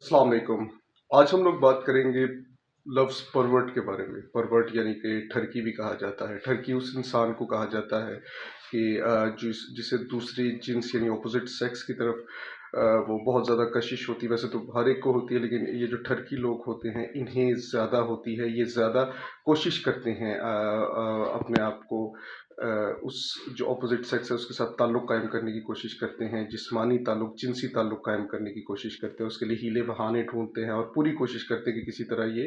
अस्सलाम वालेकुम। आज हम लोग बात करेंगे लव्स परवर्ट के बारे में। परवर्ट यानी कि ठरकी भी कहा जाता है। ठरकी उस इंसान को कहा जाता है कि जिसे दूसरी जिन्स यानी ऑपोजिट सेक्स की तरफ वो बहुत ज़्यादा कशिश होती है। वैसे तो हर एक को होती है, लेकिन ये जो ठरकी लोग होते हैं इन्हें ज़्यादा होती है। ये ज़्यादा कोशिश करते हैं अपने आप को अ, उस जो ऑपोजिट सेक्स है उसके साथ ताल्लुक़ कायम करने की कोशिश करते हैं, जिस्मानी ताल्लुक़, जिनसी ताल्लुक़ कायम करने की कोशिश करते हैं, उसके लिए हीले बहाने ढूँढते हैं और पूरी कोशिश करते हैं कि किसी तरह ये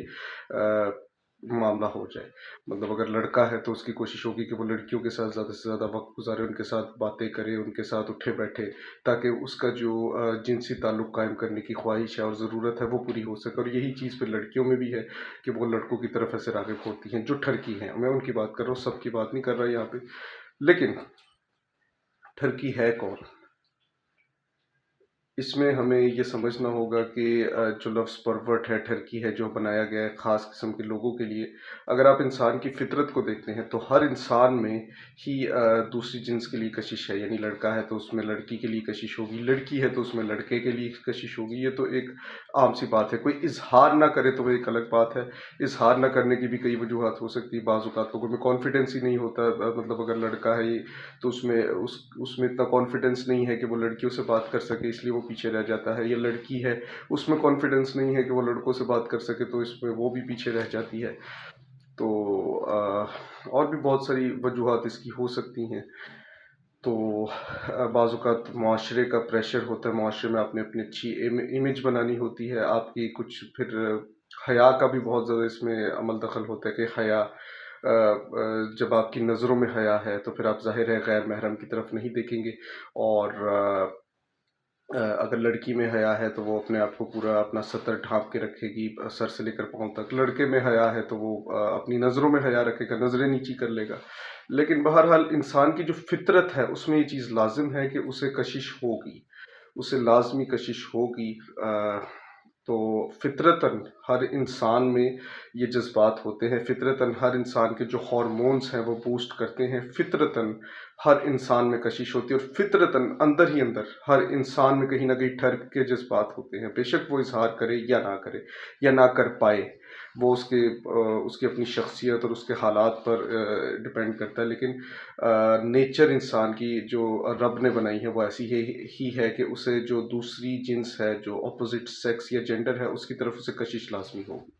मामला हो जाए। मतलब अगर लड़का है तो उसकी कोशिश होगी कि वो लड़कियों के साथ ज़्यादा से ज़्यादा वक़्त गुज़ारे, उनके साथ बातें करे, उनके साथ उठे-बैठे, ताकि उसका जो जिनसी ताल्लुक़ कायम करने की ख़्वाहिश है और ज़रूरत है वो पूरी हो सके। और यही चीज़ फिर लड़कियों में भी है कि वो लड़कों की तरफ ऐसे राग़िब होती हैं, जो ठरकी हैं। मैं उनकी बात कर रहा हूँ, सबकी बात नहीं कर रहा यहाँ पे। लेकिन ठरकी है कौन? इसमें हमें ये समझना होगा कि जो लफ्ज़ परवर्ट है, ठरकी है, जो बनाया गया है ख़ास किस्म के लोगों के लिए। अगर आप इंसान की फ़ितरत को देखते हैं तो हर इंसान में ही दूसरी जिन्स के लिए कशिश है। यानी लड़का है तो उसमें लड़की के लिए कशिश होगी, लड़की है तो उसमें लड़के के लिए कशिश होगी। ये तो एक आम सी बात है। कोई इज़हार ना करे तो वो एक अलग बात है। इज़हार ना करने की भी कई वजूहात हो सकती है। बाज़ औक़ात लोगों में कॉन्फिडेंस ही नहीं होता। मतलब अगर लड़का है ये तो उसमें इतना कॉन्फिडेंस नहीं है कि वो लड़कियों से बात कर सके, इसलिए वो पीछे रह जाता है। या लड़की है, उसमें कॉन्फिडेंस नहीं है कि वो लड़कों से बात कर सके, तो इसमें वो भी पीछे रह जाती है। तो और भी बहुत सारी वजूहात इसकी हो सकती हैं। तो बाज़ औक़ात मुआशरे का प्रेशर होता है। मुआशरे में आपने अपनी अच्छी इमेज बनानी होती है। आपकी कुछ फिर हया का भी बहुत ज़्यादा इसमें अमल दखल होता है कि हया जब आपकी नज़रों में हया है तो फिर आप ज़ाहिर है गैर महरम की तरफ नहीं देखेंगे। और अगर लड़की में हया है तो वो अपने आप को पूरा अपना सतर ढाँप के रखेगी, सर से लेकर पाँव तक। लड़के में हया है तो वो अपनी नज़रों में हया रखेगा, नज़रें नीची कर लेगा। लेकिन बहरहाल इंसान की जो फ़ितरत है उसमें ये चीज़ लाज़िम है कि उसे कशिश होगी, उसे लाज़मी कशिश होगी। तो फ़ितरतन हर इंसान में ये जज़्बात होते हैं। फ़ितरतन हर इंसान के जो हार्मोन्स हैं वो बूस्ट करते हैं। फ़ितरतन हर इंसान में कशिश होती है और फ़ितरतन अंदर ही अंदर हर इंसान में कहीं न कहीं ठर्क के जज़्बात होते हैं। बेशक वो इज़हार करे या ना करे या ना कर पाए। वो उसकी अपनी शख़्सियत और उसके हालात पर डिपेंड करता है। लेकिन नेचर इंसान की जो रब ने बनाई है वो ऐसी ही है कि उसे जो दूसरी जिन्स है, जो अपोज़िट सेक्स या जेंडर है, उसकी तरफ उसे कशिश लाज़मी होगी।